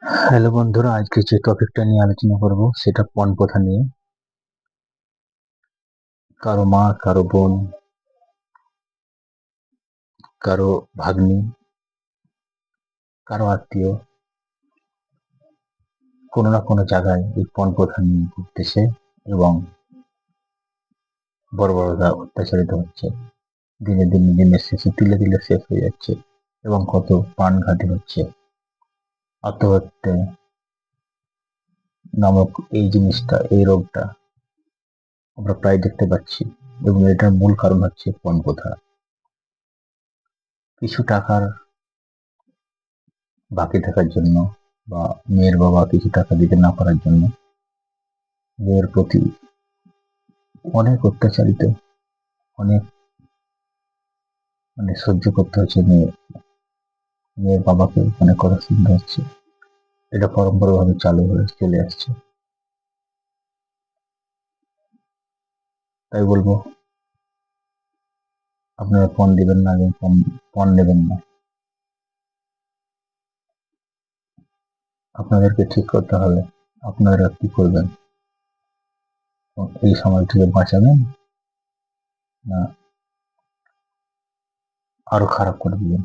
Hello বন্ধুরা, আজকে যে টপিকটা নিয়ে আলোচনা করব সেটা পণ প্রথা নিয়ে। কারো মা, কারো বোন, কারো ভাগ্নি, কারো আত্মীয় কোনো না কোনো জায়গায় এই পণ প্রথা নিয়ে ঘুরতেছে এবং বর্বরতা অত্যাচারিত হচ্ছে। দিনে দিনে দিনের শেষে তিলে তিলে শেষ হয়ে যাচ্ছে এবং কত প্রাণঘাতী হচ্ছে। আত্মহত্যা নামক এই জিনিসটা, এই রোগটা আমরা প্রায় দেখতে পাচ্ছি এবং এটার মূল কারণ হচ্ছে পণ প্রথা। কিছু টাকার বাকি থাকার জন্য বা মেয়ের বাবা কিছু টাকা দিতে না পারার জন্য মেয়ের প্রতি অনেক অত্যাচারিত, অনেক সহ্য করতে হচ্ছে। মেয়ের বাবাকে অনেক কথা শুনতে হচ্ছে। এটা পরম্পরাভাবে চালু হয়ে চলে আসছে। তাই বলবো, আপনারা পণ দিবেন না এবং পণ নেবেন না। আপনাদেরকে ঠিক করতে হবে আপনারা কি করবেন, এই সময়টিকে বাঁচাবেন না আরো খারাপ করে দিবেন।